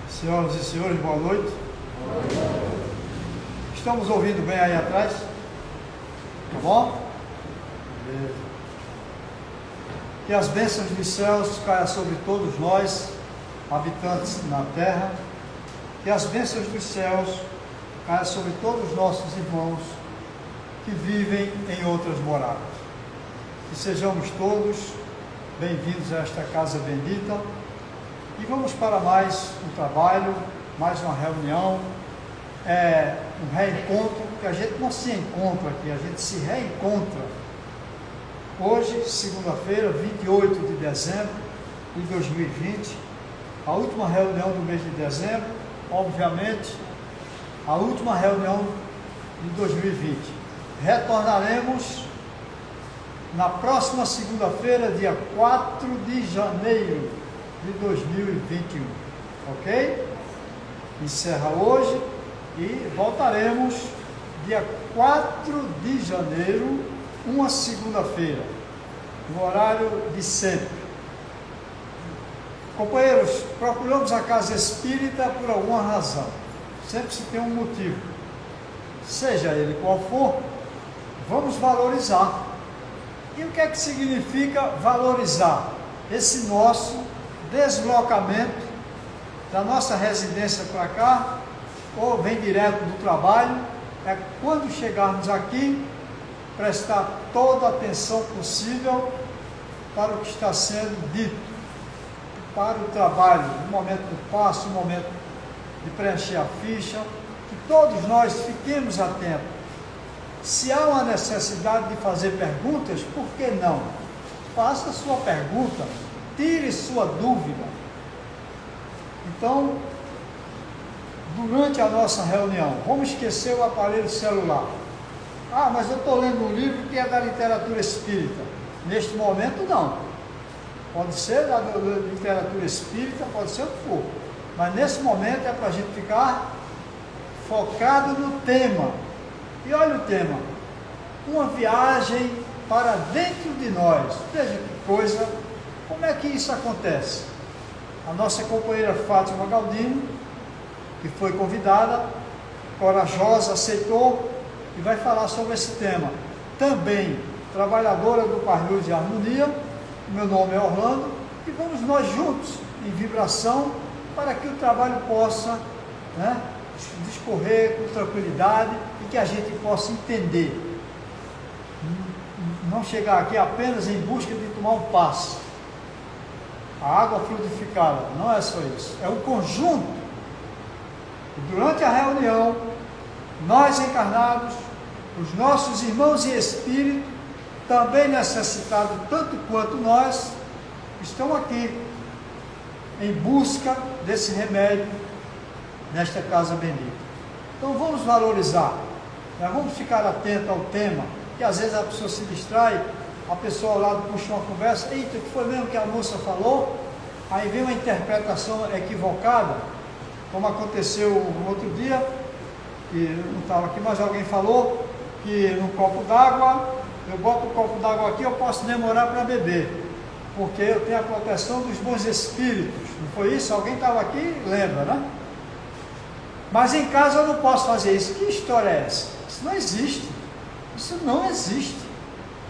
Senhoras e senhores, boa noite. Estamos ouvindo bem aí atrás? Tá bom? Beleza. Que as bênçãos dos céus caiam sobre todos nós, habitantes na terra. Que as bênçãos dos céus caiam sobre todos os nossos irmãos que vivem em outras moradas. Que sejamos todos bem-vindos a esta casa bendita. E vamos para mais um trabalho, mais uma reunião, um reencontro, que a gente não se encontra aqui, a gente se reencontra. Hoje, segunda-feira, 28 de dezembro de 2020, a última reunião do mês de dezembro, obviamente, a última reunião de 2020. Retornaremos na próxima segunda-feira, dia 4 de janeiro de 2021, ok? Encerra hoje e voltaremos dia 4 de janeiro, uma segunda-feira, no horário de sempre. Companheiros, procuramos a casa espírita por alguma razão, sempre se tem um motivo, seja ele qual for, vamos valorizar. E o que é que significa valorizar? Esse nosso deslocamento da nossa residência para cá, ou vem direto do trabalho, é quando chegarmos aqui, prestar toda a atenção possível para o que está sendo dito, para o trabalho, no momento do passo, no momento de preencher a ficha, que todos nós fiquemos atentos. Se há uma necessidade de fazer perguntas, por que não? Faça sua pergunta, tire sua dúvida. Então, durante a nossa reunião, vamos esquecer o aparelho celular. Ah, mas eu estou lendo um livro que é da literatura espírita. Neste momento, não. Pode ser da literatura espírita, pode ser o que for. Mas nesse momento é para a gente ficar focado no tema. E olha o tema: uma viagem para dentro de nós. Veja que coisa. Como é que isso acontece? A nossa companheira Fátima Galdino, que foi convidada, corajosa, aceitou e vai falar sobre esse tema. Também trabalhadora do Paz, Luz e Harmonia, meu nome é Orlando, e vamos nós juntos em vibração para que o trabalho possa discorrer com tranquilidade e que a gente possa entender. Não chegar aqui apenas em busca de tomar um passe. A água fluidificada, não é só isso, é um conjunto. E durante a reunião, nós encarnados, os nossos irmãos em espírito, também necessitados tanto quanto nós, estão aqui em busca desse remédio nesta casa bendita. Então vamos valorizar, vamos ficar atentos ao tema, que às vezes a pessoa se distrai, a pessoa ao lado puxa uma conversa, eita, o que foi mesmo que a moça falou? Aí vem uma interpretação equivocada, como aconteceu no outro dia, que não estava aqui, mas alguém falou que no copo d'água, eu boto o copo d'água aqui, eu posso demorar para beber, porque eu tenho a proteção dos bons espíritos. Não foi isso? Alguém estava aqui, lembra, né? Mas em casa eu não posso fazer isso. Que história é essa? Isso não existe. Isso não existe.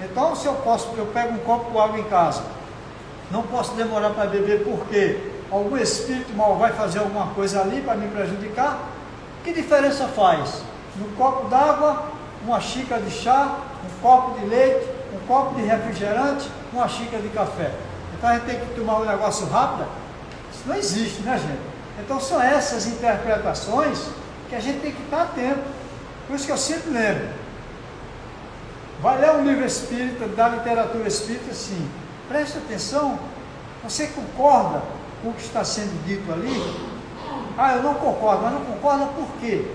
Então, se eu pego um copo com água em casa, não posso demorar para beber porque algum espírito mal vai fazer alguma coisa ali para me prejudicar. Que diferença faz? No copo d'água, uma xícara de chá, um copo de leite, um copo de refrigerante, uma xícara de café. Então a gente tem que tomar um negócio rápido? Isso não existe, né, gente? Então são essas interpretações que a gente tem que estar atento. Por isso que eu sempre lembro. Vai ler um livro espírita, da literatura espírita, sim. Preste atenção. Você concorda com o que está sendo dito ali? Ah, eu não concordo. Mas não concorda por quê?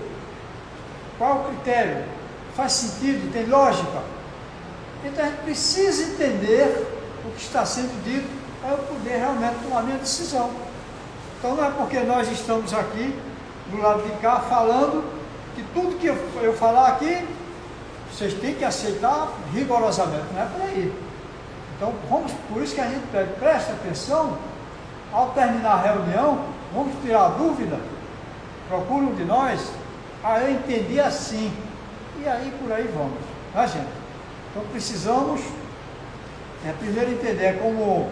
Qual é o critério? Faz sentido? Tem lógica? Então a gente precisa entender o que está sendo dito para eu poder realmente tomar minha decisão. Então não é porque nós estamos aqui, do lado de cá, falando que tudo que eu falar aqui, vocês têm que aceitar rigorosamente, não é por aí. Então, por isso que a gente presta atenção ao terminar a reunião, vamos tirar a dúvida, procure um de nós, eu entendi assim, e aí por aí vamos, tá, gente? Então precisamos primeiro entender como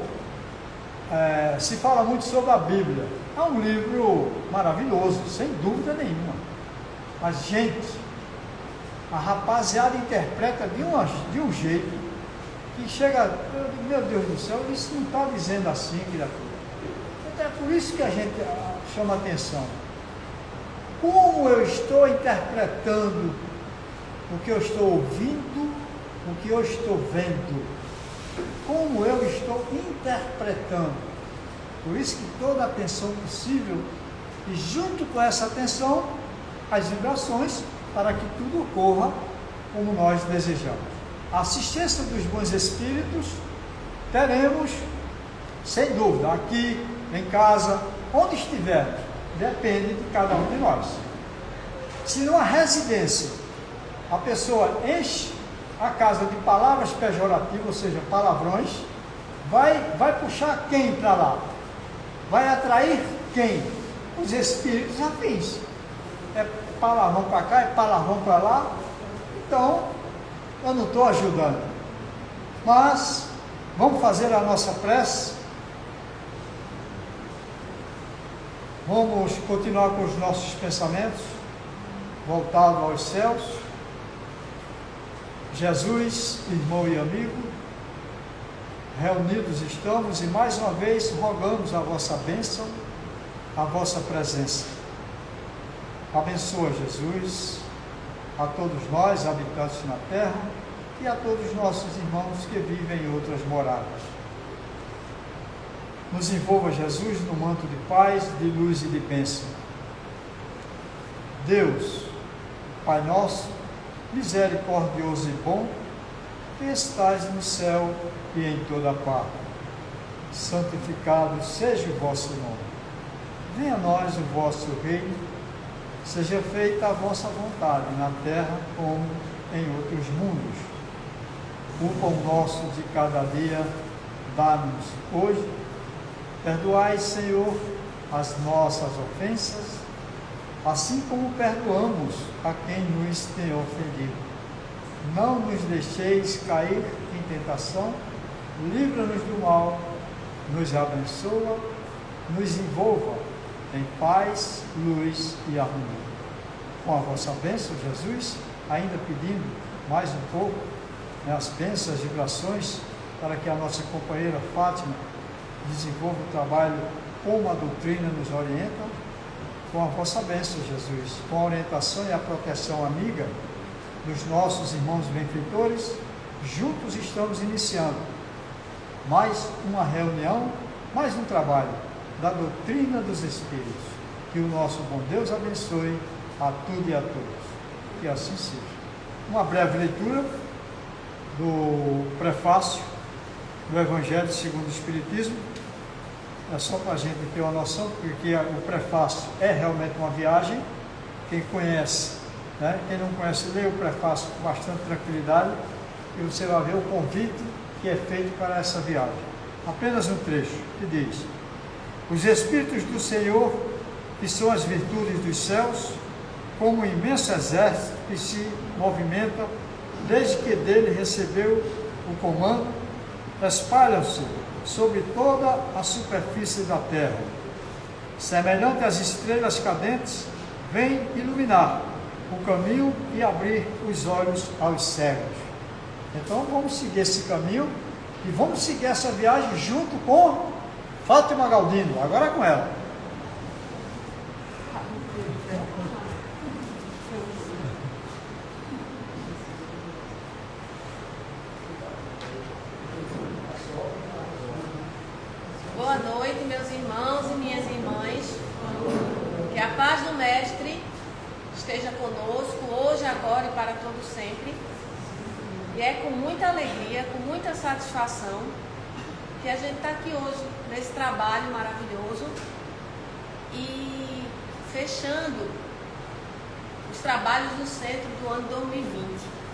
se fala muito sobre a Bíblia. É um livro maravilhoso, sem dúvida nenhuma, mas gente, a rapaziada interpreta de um jeito que chega, meu Deus do céu, isso não está dizendo assim, criatura. É por isso que a gente chama atenção. Como eu estou interpretando o que eu estou ouvindo, o que eu estou vendo? Como eu estou interpretando? Por isso que toda a atenção possível, e junto com essa atenção, as vibrações, para que tudo ocorra como nós desejamos. A assistência dos bons espíritos teremos, sem dúvida, aqui, em casa, onde estivermos, depende de cada um de nós. Se numa residência a pessoa enche a casa de palavras pejorativas, ou seja, palavrões, vai puxar quem para lá? Vai atrair quem? Os espíritos afins. É palavrão para cá, é palavrão para lá. Então, eu não estou ajudando. Mas, vamos fazer a nossa prece. Vamos continuar com os nossos pensamentos, voltados aos céus. Jesus, irmão e amigo, reunidos estamos e mais uma vez rogamos a vossa bênção, a vossa presença. Abençoa, Jesus, a todos nós, habitantes na terra, e a todos os nossos irmãos que vivem em outras moradas. Nos envolva, Jesus, no manto de paz, de luz e de bênção. Deus, Pai nosso, misericordioso e bom, que estais no céu e em toda parte. Santificado seja o vosso nome. Venha a nós o vosso reino, seja feita a vossa vontade, na terra como em outros mundos. O pão nosso de cada dia dá-nos hoje. Perdoai, Senhor, as nossas ofensas, assim como perdoamos a quem nos tem ofendido. Não nos deixeis cair em tentação, livra-nos do mal, nos abençoa, nos envolva em paz, luz e harmonia. Com a vossa bênção, Jesus, ainda pedindo mais um pouco, as bênçãos, as vibrações, para que a nossa companheira Fátima desenvolva o trabalho como a doutrina nos orienta, com a vossa bênção, Jesus, com a orientação e a proteção amiga dos nossos irmãos benfeitores, juntos estamos iniciando mais uma reunião, mais um trabalho da doutrina dos Espíritos. Que o nosso bom Deus abençoe a tudo e a todos. Que assim seja. Uma breve leitura do prefácio do Evangelho segundo o Espiritismo. É só para a gente ter uma noção, porque o prefácio é realmente uma viagem. Quem conhece, quem não conhece, lê o prefácio com bastante tranquilidade e você vai ver o convite que é feito para essa viagem. Apenas um trecho que diz: os Espíritos do Senhor, que são as virtudes dos céus, como um imenso exército que se movimenta desde que dele recebeu o comando, espalham-se sobre toda a superfície da terra. Semelhante às estrelas cadentes, vem iluminar o caminho e abrir os olhos aos cegos. Então vamos seguir esse caminho e vamos seguir essa viagem junto com Fátima Galdino, agora com ela. Boa noite, meus irmãos e minhas irmãs. Que a paz do Mestre esteja conosco hoje, agora e para todo sempre. E é com muita alegria, com muita satisfação que a gente está aqui hoje, nesse trabalho maravilhoso e fechando os trabalhos do centro do ano 2020.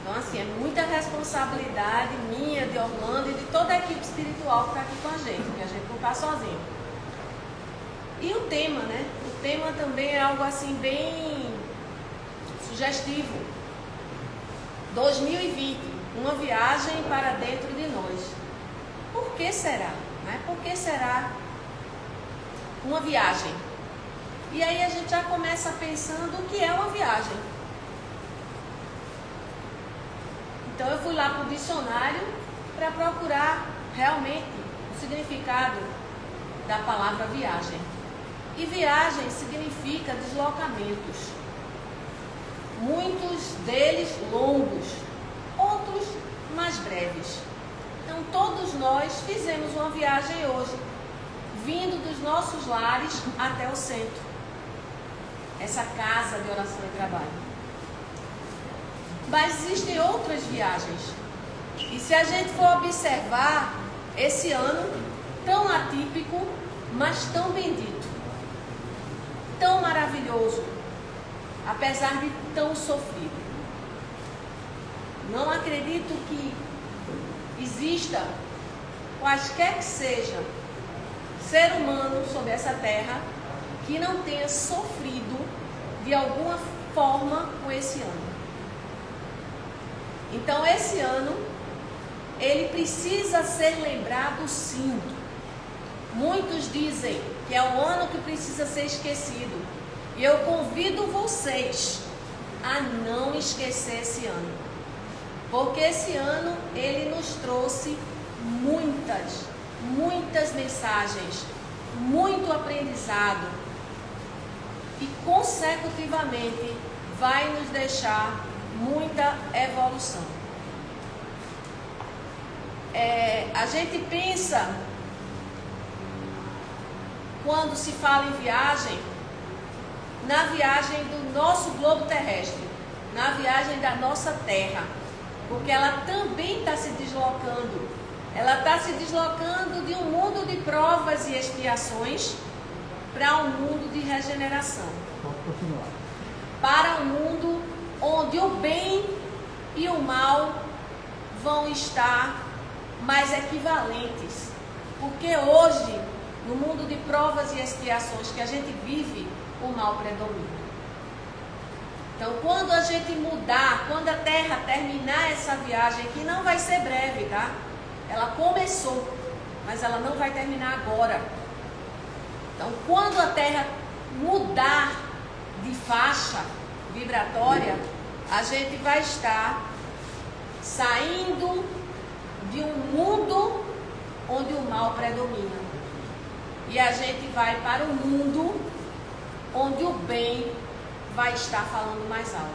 Então, assim, é muita responsabilidade minha, de Orlando e de toda a equipe espiritual que está aqui com a gente, porque a gente não está sozinho. E o tema, né? O tema também é algo assim bem sugestivo. 2020, uma viagem para dentro de nós. Por que será? Né? Por que será uma viagem? E aí a gente já começa pensando o que é uma viagem. Então eu fui lá para o dicionário para procurar realmente o significado da palavra viagem. E viagem significa deslocamentos. Muitos deles longos, outros mais breves. Então todos nós fizemos uma viagem hoje, vindo dos nossos lares até o centro. Essa casa de oração e trabalho. Mas existem outras viagens. E se a gente for observar esse ano tão atípico, mas tão bendito, tão maravilhoso, apesar de tão sofrido. Não acredito que exista, quaisquer que seja, ser humano sobre essa terra que não tenha sofrido de alguma forma com esse ano. Então esse ano, ele precisa ser lembrado sim. Muitos dizem que é o ano que precisa ser esquecido. E eu convido vocês a não esquecer esse ano. Porque esse ano ele nos trouxe muitas mensagens, muito aprendizado. E consecutivamente vai nos deixar muita evolução. A gente pensa, quando se fala em viagem, na viagem do nosso globo terrestre, na viagem da nossa terra, porque ela também está se deslocando. Ela está se deslocando de um mundo de provas e expiações para um mundo de regeneração. Pode continuar. Para um mundo onde o bem e o mal vão estar mais equivalentes. Porque hoje, no mundo de provas e expiações que a gente vive, o mal predomina. Então, quando a gente mudar, quando a Terra terminar essa viagem, que não vai ser breve, tá? Ela começou, mas ela não vai terminar agora. Então, quando a Terra mudar de faixa vibratória, a gente vai estar saindo de um mundo onde o mal predomina. E a gente vai para um mundo onde o bem vai estar falando mais alto.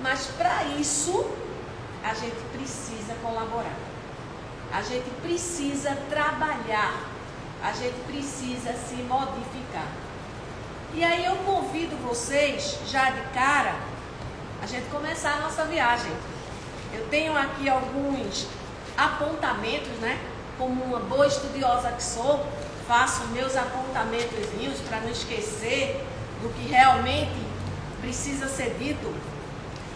Mas para isso, a gente precisa colaborar. A gente precisa trabalhar. A gente precisa se modificar. E aí eu convido vocês, já de cara, a gente começar a nossa viagem. Eu tenho aqui alguns apontamentos, né? Como uma boa estudiosa que sou, faço meus apontamentozinhos para não esquecer do que realmente precisa ser dito.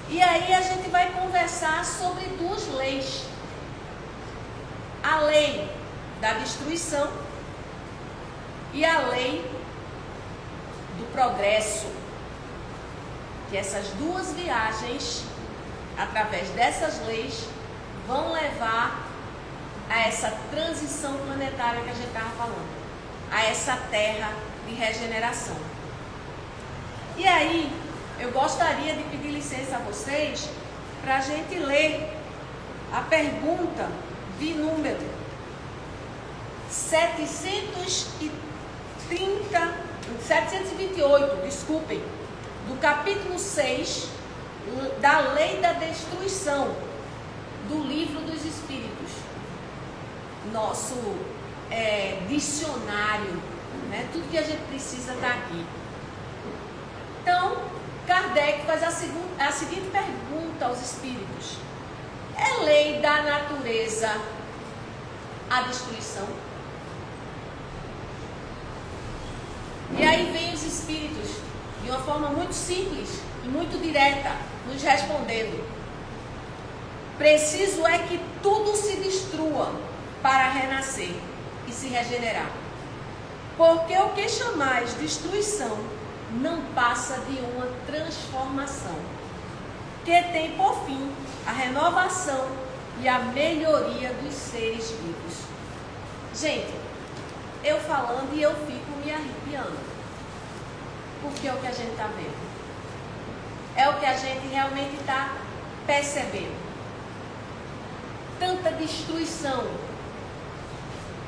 E aí a gente vai conversar sobre duas leis. A lei da destruição e a lei do progresso. Que essas duas viagens, através dessas leis, vão levar a essa transição planetária que a gente estava falando, a essa terra de regeneração. E aí, eu gostaria de pedir licença a vocês para a gente ler a pergunta de número 728, desculpem, do capítulo 6 da Lei da Destruição, do Livro dos Espíritos. Nosso dicionário, né? Tudo que a gente precisa está aqui. Então, Kardec faz a seguinte pergunta aos espíritos: é lei da natureza a destruição? E aí vem os espíritos, de uma forma muito simples e muito direta, nos respondendo: preciso é que tudo se destrua para renascer e se regenerar. Porque o que chamais destruição não passa de uma transformação, que tem por fim a renovação e a melhoria dos seres vivos. Gente, eu falando e eu fico me arrepiando, porque é o que a gente está vendo. É o que a gente realmente está percebendo. Tanta destruição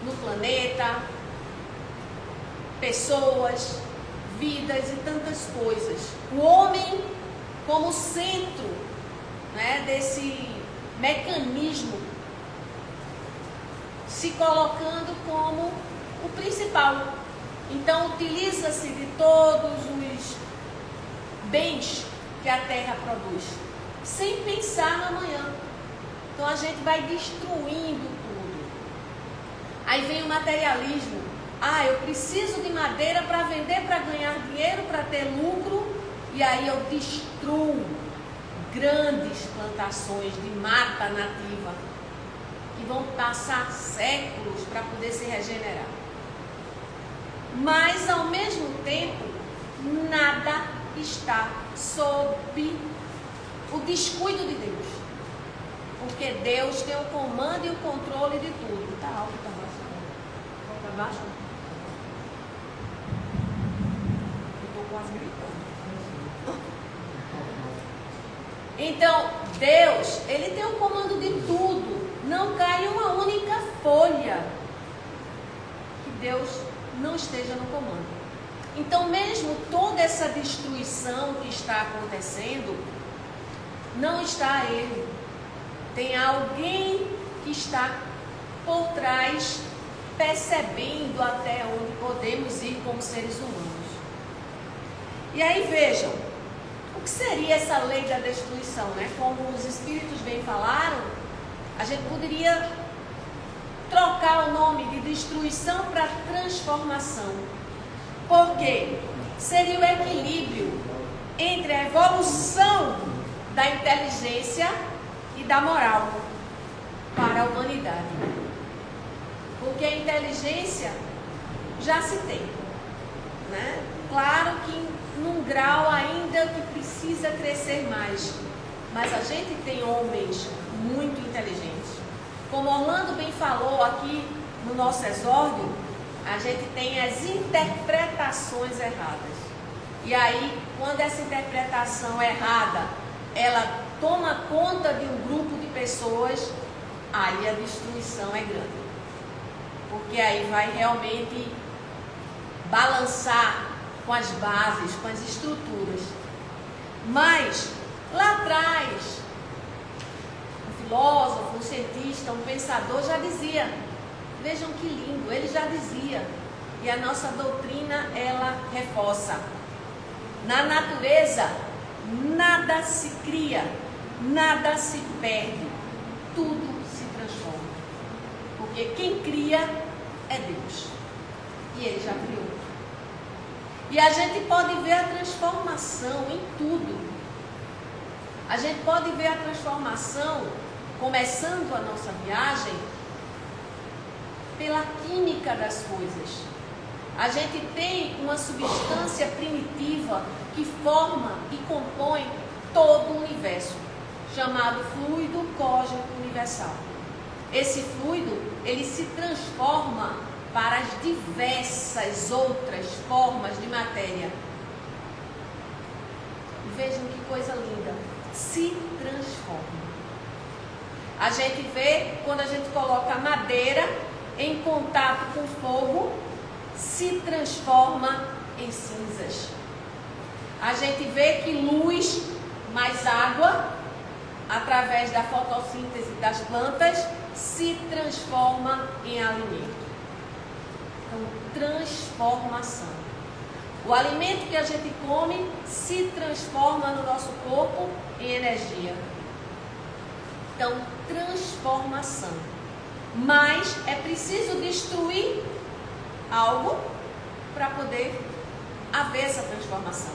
no planeta, pessoas, vidas e tantas coisas. O homem como centro, né, desse mecanismo, se colocando como o principal. Então utiliza-se de todos os bens que a terra produz, sem pensar no amanhã. Então a gente vai destruindo tudo. Aí vem o materialismo. Eu preciso de madeira para vender, para ganhar dinheiro, para ter lucro. E aí eu destruo grandes plantações de mata nativa, que vão passar séculos para poder se regenerar. Mas ao mesmo tempo, nada está sob o descuido de Deus. Porque Deus tem o comando e o controle de tudo. Está alto, está baixo? Está baixo? Eu estou quase gritando. Então, Deus, Ele tem o comando de tudo. Não cai uma única folha que Deus não esteja no comando. Então, mesmo toda essa destruição que está acontecendo, não está Ele. Tem alguém que está por trás, percebendo até onde podemos ir como seres humanos. E aí vejam, o que seria essa lei da destruição, né? Como os espíritos bem falaram, a gente poderia trocar o nome de destruição para transformação. Porque seria o equilíbrio entre a evolução da inteligência e da moral para a humanidade. Porque a inteligência já se tem, né? Claro que num grau ainda que precisa crescer mais, mas a gente tem homens muito inteligentes. Como Orlando bem falou aqui no nosso exórdio, a gente tem as interpretações erradas. E aí, quando essa interpretação errada, ela toma conta de um grupo de pessoas, aí a destruição é grande. Porque aí vai realmente balançar com as bases, com as estruturas. Mas, lá atrás, um filósofo, um cientista, um pensador já dizia, vejam que lindo, ele já dizia, e a nossa doutrina, ela reforça. Na natureza, nada se cria, nada se perde, tudo se transforma. Porque quem cria é Deus. E Ele já criou. E a gente pode ver a transformação em tudo. A gente pode ver a transformação, começando a nossa viagem, pela química das coisas. A gente tem uma substância primitiva que forma e compõe todo o universo, chamado fluido cósmico universal. Esse fluido, ele se transforma para as diversas outras formas de matéria. Vejam que coisa linda. Se transforma. A gente vê quando a gente coloca a madeira em contato com o fogo, se transforma em cinzas. A gente vê que luz mais água, através da fotossíntese das plantas, se transforma em alimento. Então, transformação. O alimento que a gente come se transforma no nosso corpo em energia. Então, transformação. Mas é preciso destruir algo para poder haver essa transformação,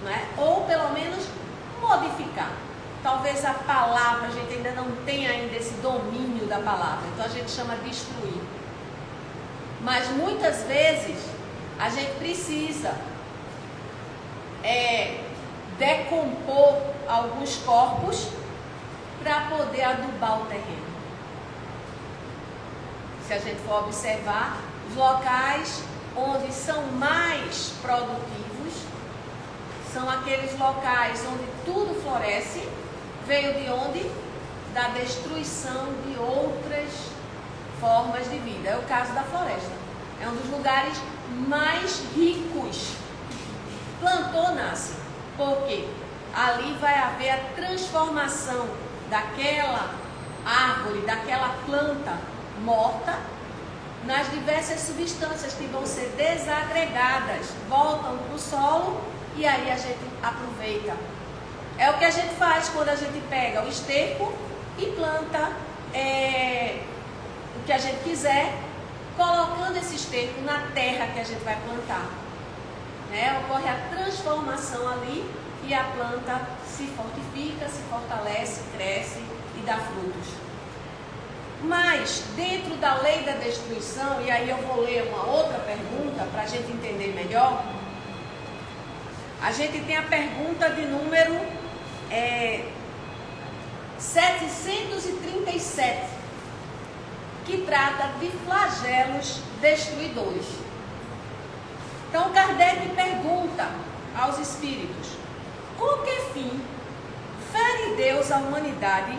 não é? Ou pelo menos modificar. Talvez a palavra, a gente ainda não tenha ainda esse domínio da palavra, então a gente chama de destruir. Mas muitas vezes a gente precisa decompor alguns corpos para poder adubar o terreno. Se a gente for observar, os locais onde são mais produtivos são aqueles locais onde tudo floresce. Veio de onde? Da destruição de outras formas de vida. É o caso da floresta. É um dos lugares mais ricos. Plantou, nasce. Por quê? Ali vai haver a transformação daquela árvore, daquela planta morta, nas diversas substâncias que vão ser desagregadas, voltam para o solo e aí a gente aproveita. É o que a gente faz quando a gente pega o esterco e planta o que a gente quiser, colocando esse esterco na terra que a gente vai plantar. Ocorre a transformação ali e a planta se fortifica, se fortalece, cresce e dá frutos. Mas dentro da lei da destruição, e aí eu vou ler uma outra pergunta para a gente entender melhor. A gente tem a pergunta de número 737, que trata de flagelos destruidores. Então Kardec pergunta aos espíritos: com que fim fere Deus a humanidade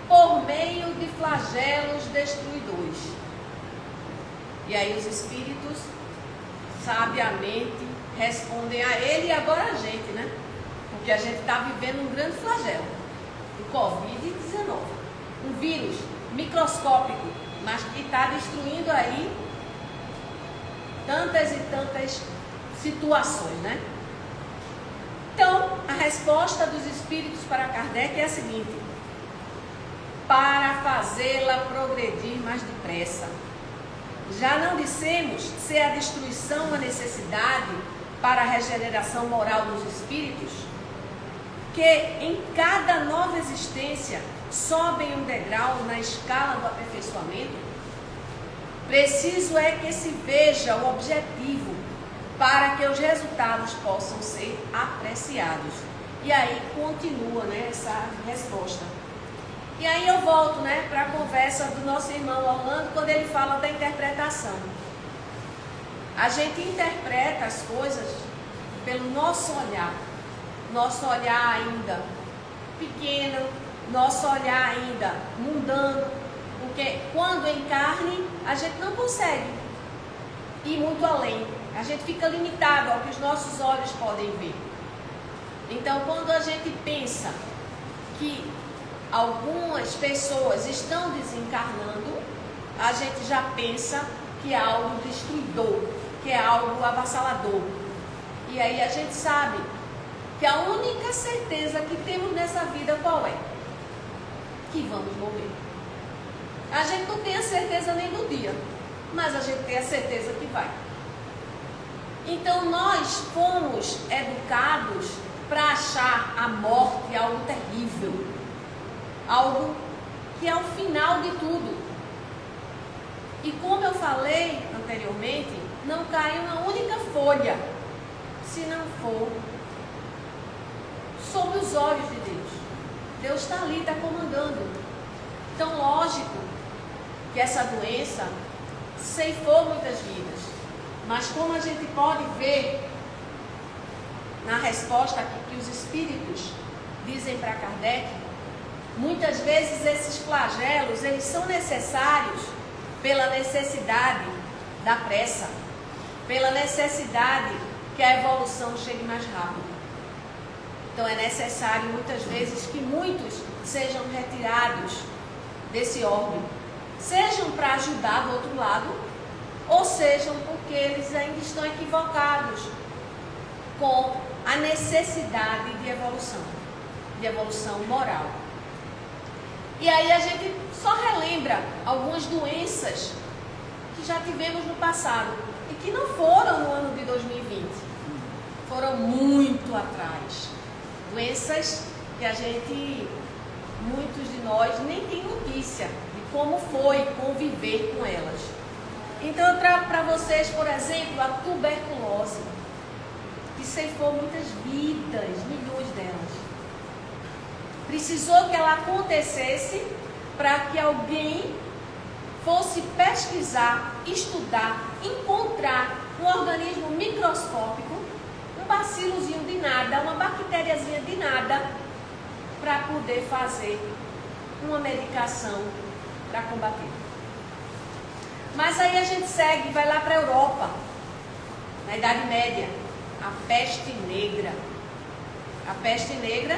por meio de flagelos destruidores? E aí os espíritos sabiamente respondem a ele e agora a gente, né? Porque a gente está vivendo um grande flagelo, o Covid-19, um vírus microscópico, mas que está destruindo aí tantas e tantas situações, né? Então, a resposta dos espíritos para Kardec é a seguinte: para fazê-la progredir mais depressa. Já não dissemos ser a destruição uma necessidade para a regeneração moral dos espíritos? Que em cada nova existência sobem um degrau na escala do aperfeiçoamento? Preciso é que se veja o objetivo para que os resultados possam ser apreciados. E aí continua, essa resposta. E aí eu volto, para a conversa do nosso irmão Orlando, quando ele fala da interpretação. A gente interpreta as coisas pelo nosso olhar ainda pequeno, nosso olhar ainda mundano, porque quando em carne a gente não consegue ir muito além, a gente fica limitado ao que os nossos olhos podem ver. Então, quando a gente pensa que algumas pessoas estão desencarnando, a gente já pensa que é algo destruidor, que é algo avassalador. E aí a gente sabe que a única certeza que temos nessa vida qual é? Que vamos morrer. A gente não tem a certeza nem do dia, mas a gente tem a certeza que vai. Então nós fomos educados para achar a morte algo terrível, algo que é o final de tudo. E como eu falei anteriormente, não cai uma única folha se não for sob os olhos de Deus. Deus está ali, está comandando. Então, lógico que essa doença ceifou muitas vidas, mas como a gente pode ver na resposta que os espíritos dizem para Kardec, muitas vezes esses flagelos, eles são necessários pela necessidade da pressa, pela necessidade que a evolução chegue mais rápido. Então é necessário muitas vezes que muitos sejam retirados desse orbe, sejam para ajudar do outro lado, ou sejam porque eles ainda estão equivocados com a necessidade de evolução moral. E aí a gente só relembra algumas doenças que já tivemos no passado e que não foram no ano de 2020, foram muito atrás. Doenças que a gente, muitos de nós, nem tem notícia de como foi conviver com elas. Então eu trago para vocês, por exemplo, a tuberculose, que ceifou muitas vidas, milhões delas. Precisou que ela acontecesse para que alguém fosse pesquisar, estudar, encontrar um organismo microscópico, um bacilozinho de nada, uma bactériazinha de nada, para poder fazer uma medicação para combater. Mas aí a gente segue, vai lá para a Europa, na Idade Média, a peste negra. A peste negra,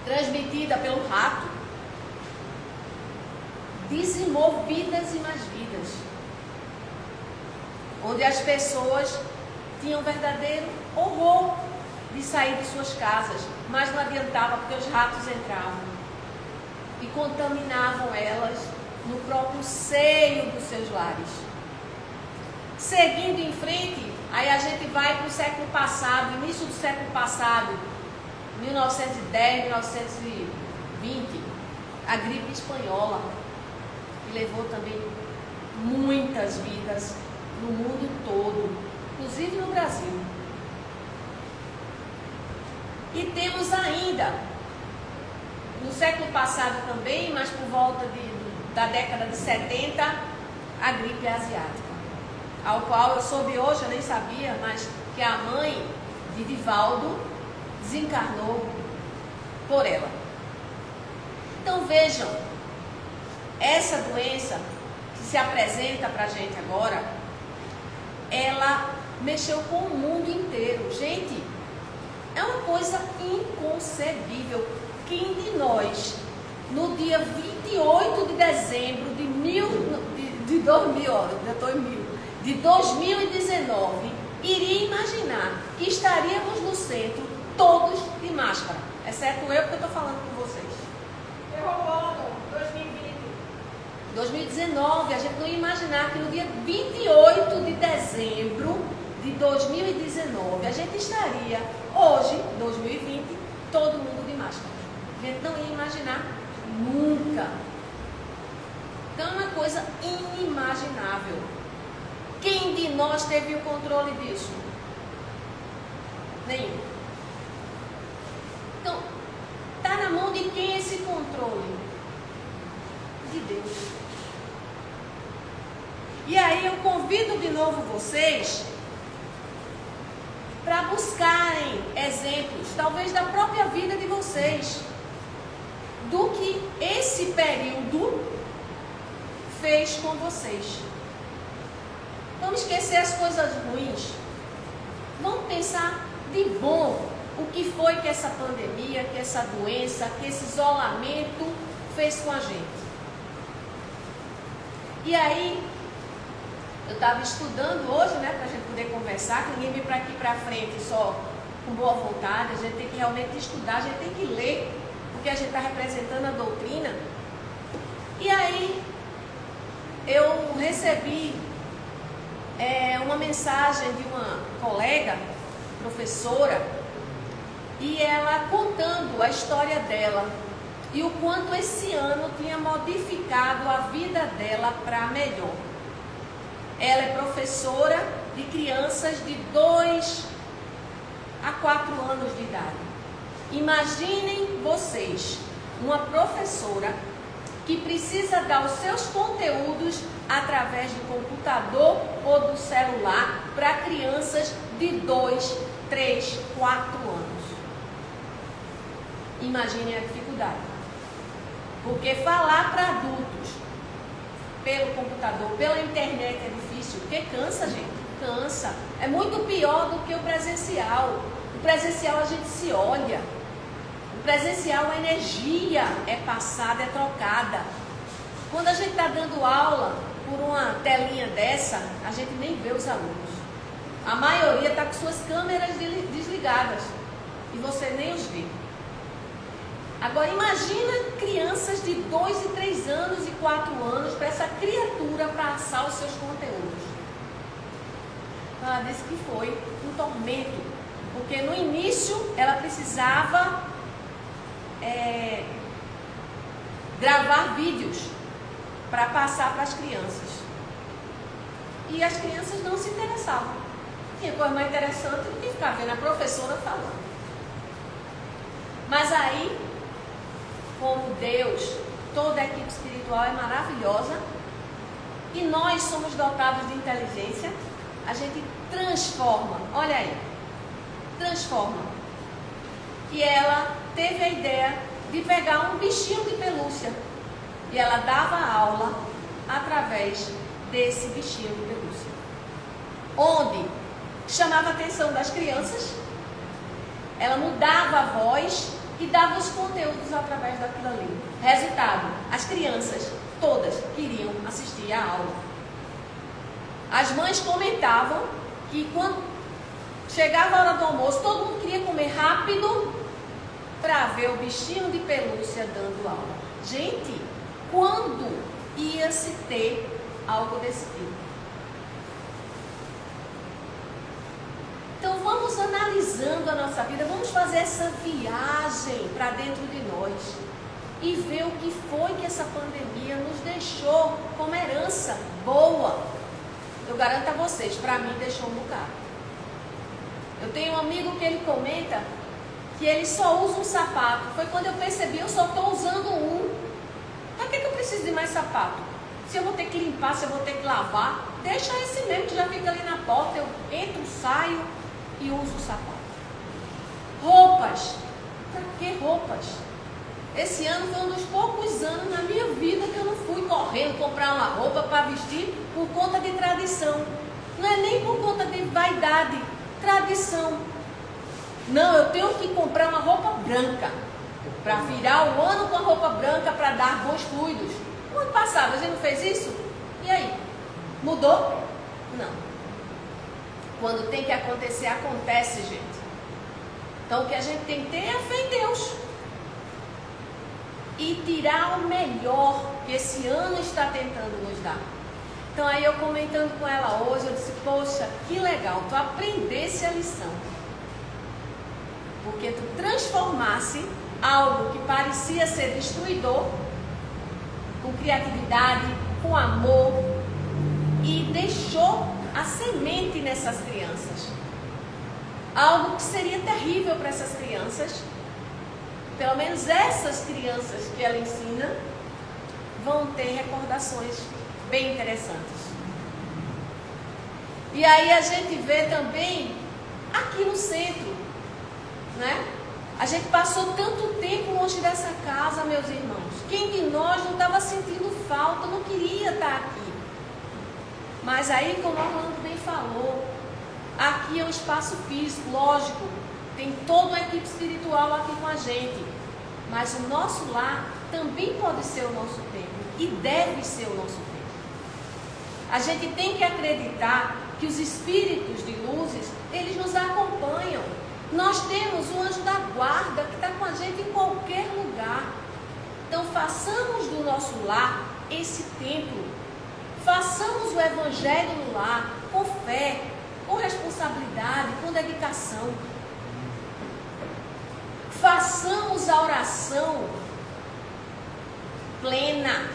transmitida pelo rato, dizimou vidas e mais vidas. Onde as pessoas tinham verdadeiro horror de sair de suas casas, mas não adiantava porque os ratos entravam e contaminavam elas no próprio seio dos seus lares. Seguindo em frente, aí a gente vai para o século passado, início do século passado, 1910, 1920, a gripe espanhola, que levou também muitas vidas no mundo todo, inclusive no Brasil. E temos ainda, no século passado também, mas por volta da década de 70, a gripe asiática, ao qual eu soube hoje, eu nem sabia, mas que a mãe de Divaldo desencarnou por ela. Então vejam, essa doença que se apresenta para a gente agora, ela mexeu com o mundo inteiro. Gente, é uma coisa inconcebível. Quem de nós, no dia 28 de dezembro de 2019, iria imaginar que estaríamos no centro todos de máscara, exceto eu, porque eu estou falando com vocês. Errou o ano, 2019, a gente não ia imaginar que no dia 28 de dezembro de 2019, a gente estaria, hoje, 2020, todo mundo de máscara. A gente não ia imaginar nunca. Então é uma coisa inimaginável. Quem de nós teve o controle disso? Nenhum. Então, está na mão de quem esse controle? De Deus. E aí eu convido de novo vocês para buscarem exemplos, talvez da própria vida de vocês, do que esse período fez com vocês. Vamos esquecer as coisas ruins. Vamos pensar de bom o que foi que essa pandemia, que essa doença, que esse isolamento fez com a gente. E aí, eu estava estudando hoje, né, para a gente poder conversar, que ninguém vem para aqui para frente só com boa vontade, a gente tem que realmente estudar, a gente tem que ler, porque a gente está representando a doutrina. E aí, eu recebi uma mensagem de uma colega, professora, e ela contando a história dela e o quanto esse ano tinha modificado a vida dela para melhor. Ela é professora de crianças de 2 a 4 anos de idade. Imaginem vocês, uma professora que precisa dar os seus conteúdos através do computador ou do celular para crianças de 2, 3, 4 anos. Imaginem a dificuldade. Porque falar para adultos pelo computador, pela internet é difícil, porque cansa, gente, cansa. É muito pior do que o presencial. O presencial a gente se olha. O presencial, a energia é passada, é trocada. Quando a gente está dando aula por uma telinha dessa, a gente nem vê os alunos. A maioria está com suas câmeras desligadas e você nem os vê. Agora imagina crianças de 2 e 3 anos e 4 anos para essa criatura passar os seus conteúdos. Ela disse que foi um tormento, porque no início ela precisava gravar vídeos para passar para as crianças. E as crianças não se interessavam. Tinha coisa mais interessante do que ficar vendo a professora falando. Mas aí, como Deus, toda a equipe espiritual é maravilhosa, e nós somos dotados de inteligência, a gente transforma, olha aí, transforma. E ela teve a ideia de pegar um bichinho de pelúcia, e ela dava aula através desse bichinho de pelúcia, onde chamava a atenção das crianças, ela mudava a voz e dava os conteúdos através daquilo ali. Resultado, as crianças todas queriam assistir a aula. As mães comentavam que quando chegava a hora do almoço, todo mundo queria comer rápido para ver o bichinho de pelúcia dando aula. Gente, quando ia se ter algo desse tipo? Então vamos analisando a nossa vida, vamos fazer essa viagem para dentro de nós e ver o que foi que essa pandemia nos deixou como herança boa. Eu garanto a vocês, para mim deixou um bocado. Eu tenho um amigo que ele comenta que ele só usa um sapato. Foi quando eu percebi, eu só estou usando um. Para que eu preciso de mais sapato? Se eu vou ter que limpar, se eu vou ter que lavar, deixa esse mesmo que já fica ali na porta. Eu entro, saio e uso o sapato. Roupas. Para que roupas? Esse ano foi um dos poucos anos na minha vida que eu não fui correndo comprar uma roupa para vestir por conta de tradição. Não é nem por conta de vaidade, tradição. Não, eu tenho que comprar uma roupa branca para virar o ano com a roupa branca para dar bons fluidos. No ano passado a gente não fez isso? E aí? Mudou? Não. Quando tem que acontecer, acontece, gente. Então o que a gente tem que ter é a fé em Deus. E tirar o melhor que esse ano está tentando nos dar. Então aí eu comentando com ela hoje, eu disse, poxa, que legal, tu aprendesse a lição. Porque tu transformasse algo que parecia ser destruidor, com criatividade, com amor, e deixou a semente nessas crianças. Algo que seria terrível para essas crianças. Pelo menos essas crianças que ela ensina vão ter recordações bem interessantes. E aí a gente vê também aqui no centro, né? A gente passou tanto tempo longe dessa casa, meus irmãos. Quem de nós não estava sentindo falta, não queria estar aqui? Mas aí, como o Orlando bem falou, aqui é um espaço físico, lógico. Tem toda uma equipe espiritual aqui com a gente. Mas o nosso lar também pode ser o nosso templo. E deve ser o nosso templo. A gente tem que acreditar que os espíritos de luzes, eles nos acompanham. Nós temos o anjo da guarda que está com a gente em qualquer lugar. Então façamos do nosso lar esse templo. Façamos o evangelho no lar com fé, com responsabilidade, com dedicação. Façamos a oração plena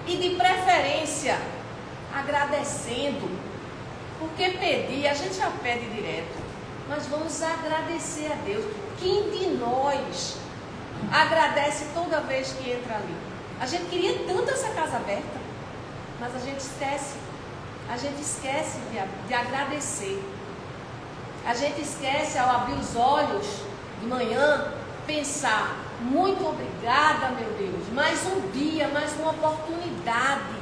e de preferência agradecendo, porque pedir, a gente já pede direto, mas vamos agradecer a Deus. Quem de nós agradece toda vez que entra ali? A gente queria tanto essa casa aberta, mas a gente esquece de agradecer. A gente esquece ao abrir os olhos de manhã, pensar, muito obrigada, meu Deus, mais um dia, mais uma oportunidade.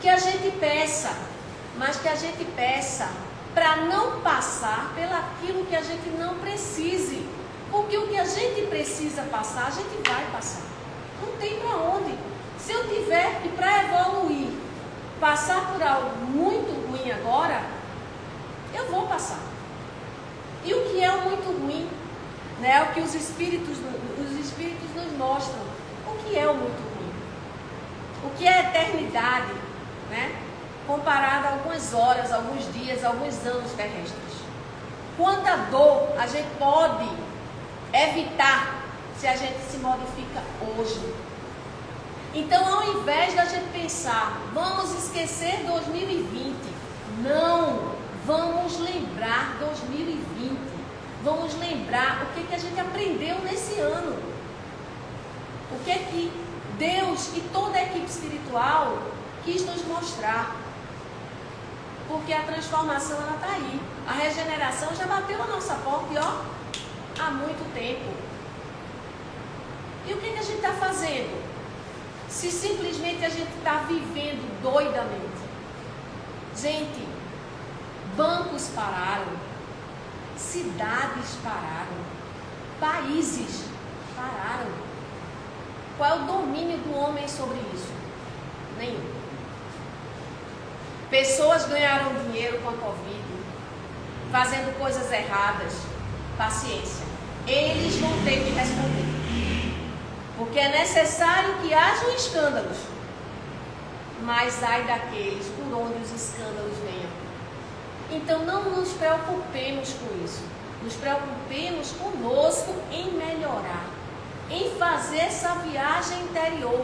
Que a gente peça, mas que a gente peça para não passar pelaquilo que a gente não precise. Porque o que a gente precisa passar, a gente vai passar. Não tem para onde. Se eu tiver que, para evoluir, passar por algo muito ruim agora, eu vou passar. E o que é o muito ruim, né? O que os espíritos nos mostram. O que é o muito ruim? O que é a eternidade, né? Comparada a algumas horas, alguns dias, alguns anos terrestres. Quanta dor a gente pode evitar se a gente se modifica hoje. Então, ao invés da gente pensar, vamos esquecer 2020, não, vamos lembrar 2020, vamos lembrar o que a gente aprendeu nesse ano, o que Deus e toda a equipe espiritual quis nos mostrar, porque a transformação ela está aí, a regeneração já bateu a nossa porta e há muito tempo. E o que a gente está fazendo? Se simplesmente a gente está vivendo doidamente. Gente, bancos pararam, cidades pararam, países pararam. Qual é o domínio do homem sobre isso? Nenhum. Pessoas ganharam dinheiro com a Covid, fazendo coisas erradas. Paciência. Eles vão ter que responder. Porque é necessário que hajam escândalos. Mas ai daqueles por onde os escândalos venham. Então não nos preocupemos com isso. Nos preocupemos conosco em melhorar. Em fazer essa viagem interior.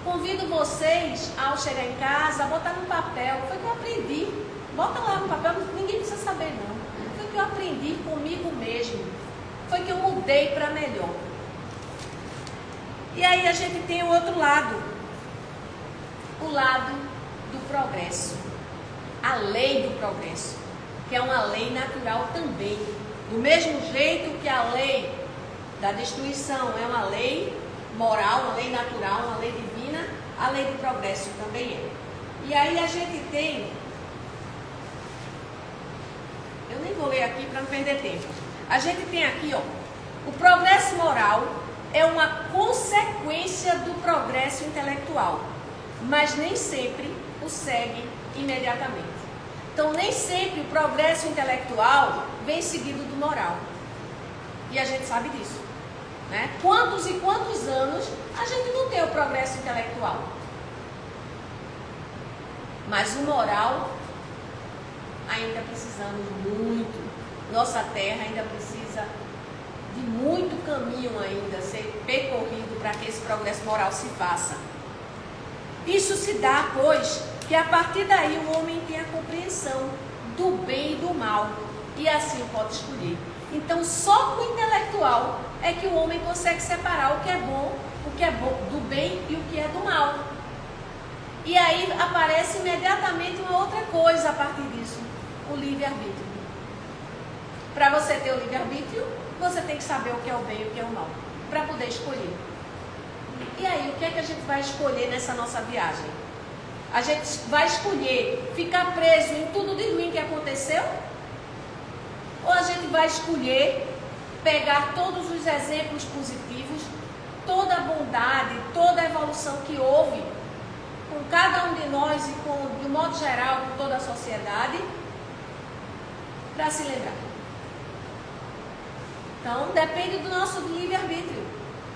Convido vocês, ao chegar em casa, a botar no papel. Foi o que eu aprendi. Bota lá no papel, ninguém precisa saber não. Foi o que eu aprendi comigo mesmo. Foi que eu mudei para melhor. E aí a gente tem o outro lado. O lado do progresso. A lei do progresso. Que é uma lei natural também. Do mesmo jeito que a lei da destruição é uma lei moral, uma lei natural, uma lei divina, a lei do progresso também é. E aí a gente tem... Eu nem vou ler aqui para não perder tempo. A gente tem aqui, o progresso moral é uma consequência do progresso intelectual, mas nem sempre o segue imediatamente. Então, nem sempre o progresso intelectual vem seguido do moral. E a gente sabe disso, né? Quantos e quantos anos a gente não tem o progresso intelectual? Mas o moral, ainda precisamos muito. Nossa terra ainda precisa de muito caminho ainda ser percorrido para que esse progresso moral se faça. Isso se dá, pois, que a partir daí o homem tem a compreensão do bem e do mal, e assim pode escolher. Então, só com o intelectual é que o homem consegue separar o que é bom do bem e o que é do mal. E aí aparece imediatamente uma outra coisa a partir disso, o livre-arbítrio. Para você ter o livre-arbítrio, você tem que saber o que é o bem e o que é o mal, para poder escolher. E aí, o que é que a gente vai escolher nessa nossa viagem? A gente vai escolher ficar preso em tudo de ruim que aconteceu? Ou a gente vai escolher pegar todos os exemplos positivos, toda a bondade, toda a evolução que houve com cada um de nós e de um modo geral com toda a sociedade, para se lembrar? Então, depende do nosso livre-arbítrio.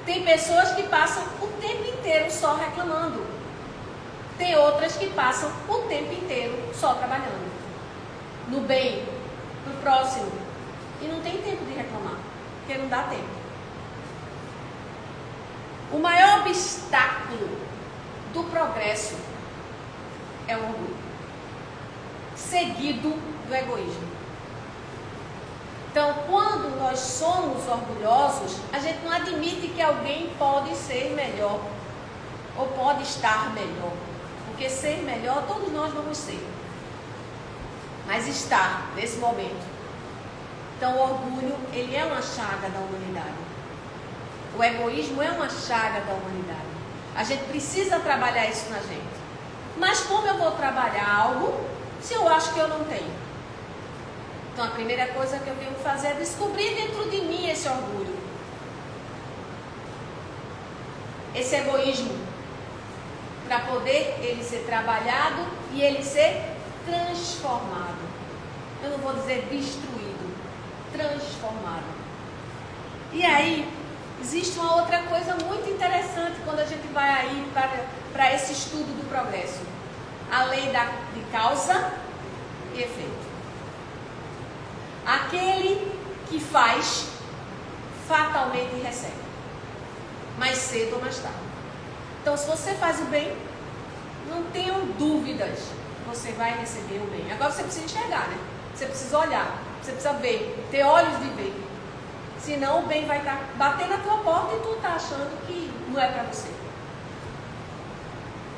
Tem pessoas que passam o tempo inteiro só reclamando. Tem outras que passam o tempo inteiro só trabalhando. No bem, no próximo. E não tem tempo de reclamar, porque não dá tempo. O maior obstáculo do progresso é o orgulho, seguido do egoísmo. Então, quando nós somos orgulhosos, a gente não admite que alguém pode ser melhor ou pode estar melhor. Porque ser melhor, todos nós vamos ser. Mas estar nesse momento. Então, o orgulho, ele é uma chaga da humanidade. O egoísmo é uma chaga da humanidade. A gente precisa trabalhar isso na gente. Mas como eu vou trabalhar algo se eu acho que eu não tenho? Então, a primeira coisa que eu tenho que fazer é descobrir dentro de mim esse orgulho. Esse egoísmo. Para poder ele ser trabalhado e ele ser transformado. Eu não vou dizer destruído. Transformado. E aí, existe uma outra coisa muito interessante quando a gente vai aí para esse estudo do progresso. A lei de causa e efeito. Aquele que faz, fatalmente recebe. mais cedo ou mais tarde. Então, se você faz o bem, não tenham dúvidas, você vai receber o bem. Agora você precisa enxergar, né? Você precisa olhar, você precisa ver, ter olhos de ver. Senão o bem vai estar batendo na tua porta e tu está achando que não é para você.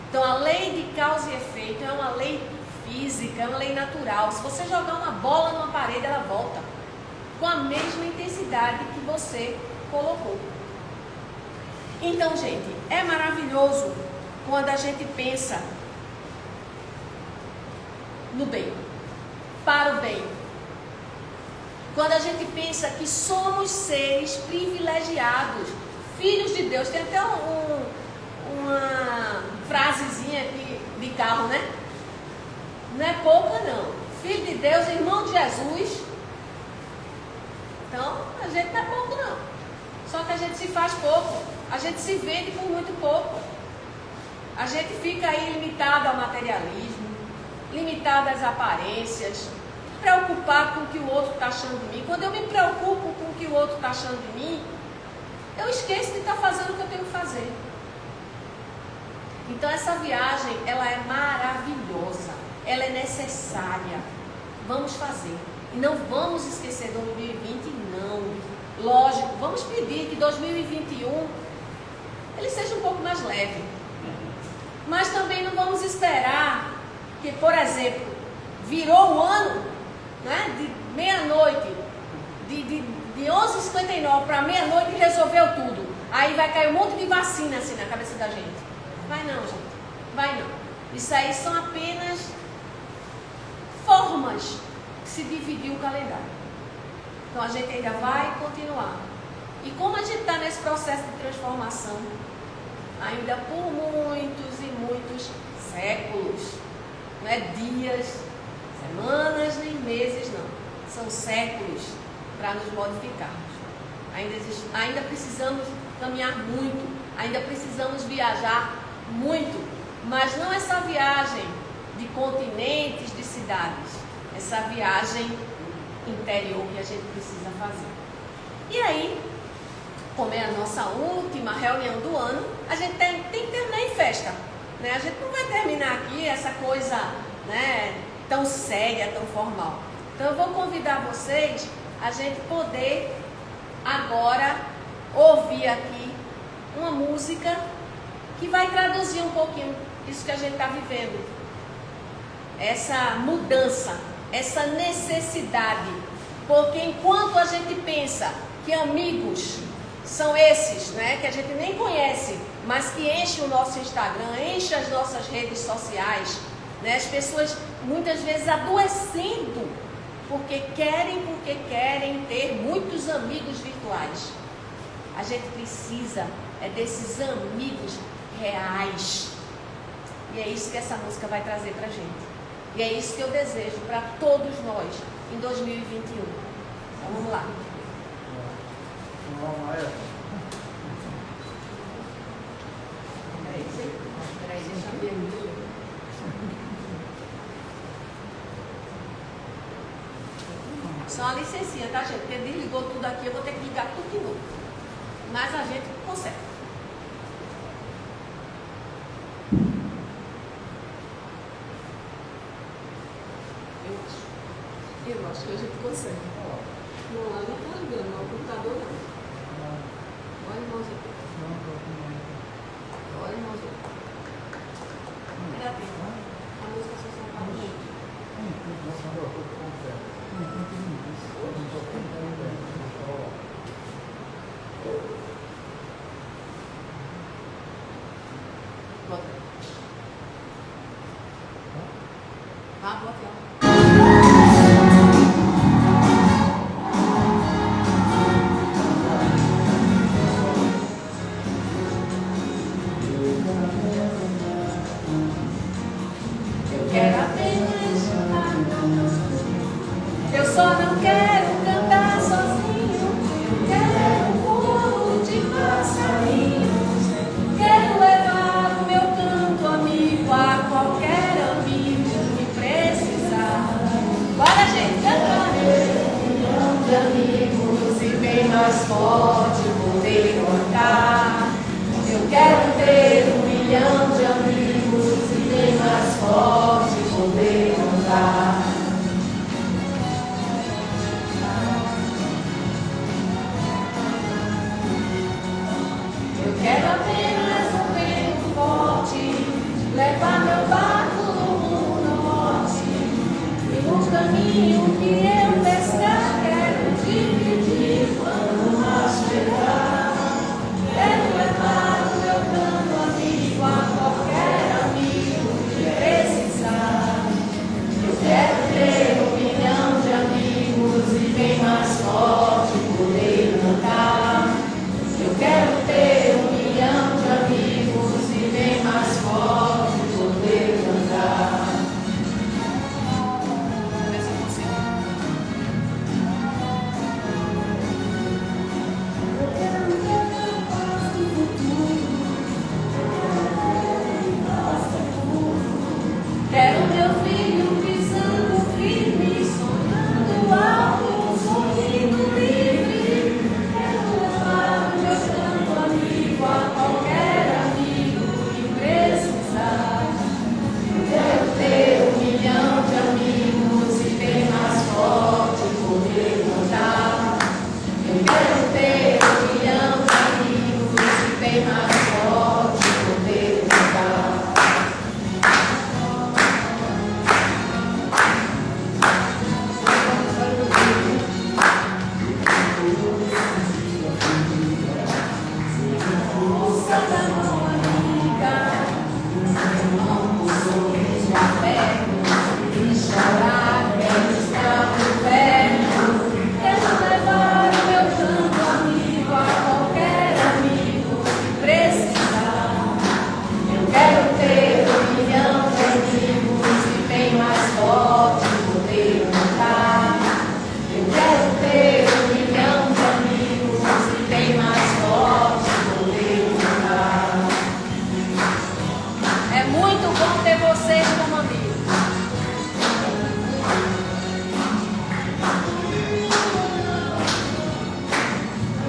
Então a lei de causa e efeito é uma lei física, é uma lei natural. Se você jogar uma bola numa parede, ela volta com a mesma intensidade que você colocou. Então, gente, é maravilhoso quando a gente pensa no bem, para o bem. Quando a gente pensa que somos seres privilegiados, filhos de Deus. Tem até uma frasezinha aqui de carro, né? Não é pouca, não. Filho de Deus, irmão de Jesus. Então, a gente não é pouco, não. Só que a gente se faz pouco. A gente se vende por muito pouco. A gente fica aí limitado ao materialismo, limitado às aparências, preocupado com o que o outro está achando de mim. Quando eu me preocupo com o que o outro está achando de mim, eu esqueço de estar fazendo o que eu tenho que fazer. Então essa viagem, ela é maravilhosa, ela é necessária. Vamos fazer. E não vamos esquecer 2020, não. Lógico, vamos pedir que 2021 ele seja um pouco mais leve. Mas também não vamos esperar que, por exemplo, virou o ano, né, de meia-noite, de 11h59 para meia-noite e resolveu tudo. Aí vai cair um monte de vacina assim na cabeça da gente. Vai não, gente. Vai não. Isso aí são apenas formas que se dividiu o calendário. Então a gente ainda vai continuar. E como a gente está nesse processo de transformação, ainda por muitos e muitos séculos, não é dias, semanas, nem meses, não. São séculos para nos modificarmos. Ainda precisamos caminhar muito, ainda precisamos viajar muito, mas não essa viagem de continentes, de cidades, essa viagem interior que a gente precisa fazer. E aí, como é a nossa última reunião do ano, a gente tem que terminar em festa, né? A gente não vai terminar aqui essa coisa, né, tão séria, tão formal. Então eu vou convidar vocês a gente poder agora ouvir aqui uma música que vai traduzir um pouquinho isso que a gente está vivendo. Essa mudança, essa necessidade. Porque enquanto a gente pensa que amigos são esses, né, que a gente nem conhece, mas que enchem o nosso Instagram, enchem as nossas redes sociais, né, as pessoas muitas vezes adoecendo porque querem ter muitos amigos virtuais. A gente precisa desses amigos reais. E é isso que essa música vai trazer pra gente. E é isso que eu desejo para todos nós em 2021. Então vamos lá. Peraí, deixa eu ver. Só uma licencinha, tá, gente? Porque desligou tudo aqui, eu vou ter que ligar tudo de novo. Mas a gente consegue. Eu acho que a gente consegue. Não, ela não está ligando, não, o computador não. Olha, irmãozinho. Olha, irmãozinho. Era tempo. A música só são para muito. Bota. Vá, bota ela. Eu só não quero cantar sozinho, quero um coro de passarinhos, quero levar o meu canto amigo a qualquer amigo que precisar. Bora, gente, cantar! União de amigos e bem mais forte poder contar. Eu quero apenas um vento forte, levar meu barco no rumo norte. E no caminho que eu pescar, quero dividir quando mais chegar. Quero levar o meu canto amigo a qualquer amigo que precisar. Eu quero ter 1 milhão de amigos e bem mais forte poder cantar. Eu quero ter 1 milhão de amigos e bem mais forte poder cantar. Quero meu filho pisando firme, sonhando alto, sorrindo livre. Quero levar o meu canto amigo a qualquer amigo que precisar. Quero ter 1 milhão de amigos e bem mais forte poder cantar. Eu quero ter 1 milhão de amigos e bem mais forte poder cantar. Força da mão amiga, com um sorriso aberto, e chorar, quero estar por perto. Quero levar o meu canto amigo a qualquer amigo que precisar. Eu quero ter 1 milhão de amigos e bem mais forte poder cantar. Eu quero ter 1 milhão de amigos e bem mais forte poder cantar. É muito bom ter vocês como amigos.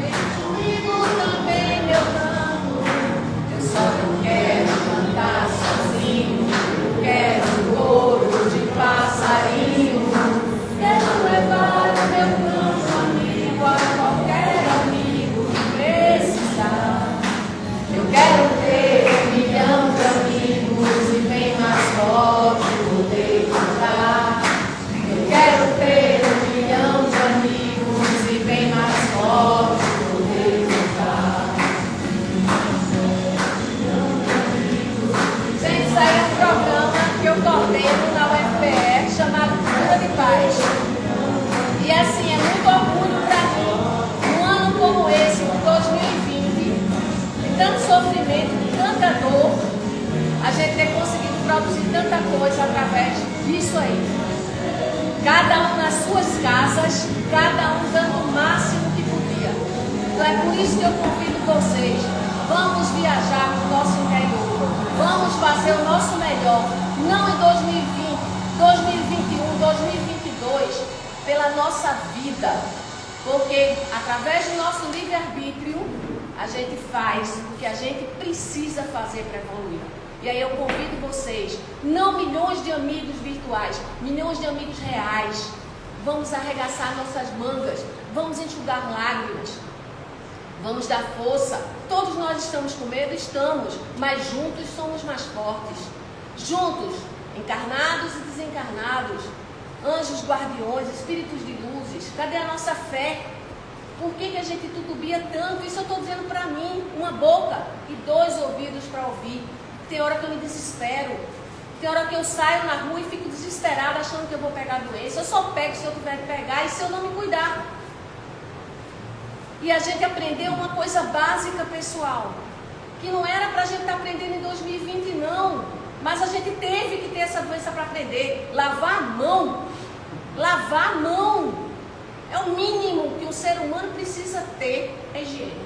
Vem comigo também, meu canto. Eu só não quero cantar sozinho. Quero um coro de passarinho. Quero levar o meu canto amigo a qualquer amigo que precisar. Eu quero ter 1 milhão de amigos e bem mais forte poder cantar. Eu quero ter 1 milhão de amigos e bem mais forte poder cantar. Gente, isso aí é um programa que eu coordeno na UFPE chamado Cultura de Paz. E assim, é muito orgulho para mim, num ano como esse, 2020, de tanto sofrimento, de tanta dor, a gente ter conseguido produzir tanta coisa através disso aí. Cada um nas suas casas, cada um dando o máximo que podia. Então é por isso que eu convido vocês, vamos viajar para o nosso interior, vamos fazer o nosso melhor, não em 2020, 2021, 2022, pela nossa vida, porque através do nosso livre-arbítrio a gente faz o que a gente precisa fazer para evoluir. E aí eu convido vocês, não milhões de amigos virtuais, milhões de amigos reais. Vamos arregaçar nossas mangas, vamos enxugar lágrimas, vamos dar força. Todos nós estamos com medo, estamos, mas juntos somos mais fortes. Juntos, encarnados e desencarnados, anjos guardiões, espíritos de luzes. Cadê a nossa fé? Por que a gente tutubia tanto? Isso eu estou dizendo para mim, uma boca e 2 ouvidos para ouvir. Tem hora que eu me desespero, tem hora que eu saio na rua e fico desesperada achando que eu vou pegar doença. Eu só pego se eu tiver que pegar e se eu não me cuidar. E a gente aprendeu uma coisa básica, pessoal, que não era para a gente estar aprendendo em 2020 não, mas a gente teve que ter essa doença para aprender. Lavar a mão. Lavar a mão é o mínimo que um ser humano precisa ter, é higiene.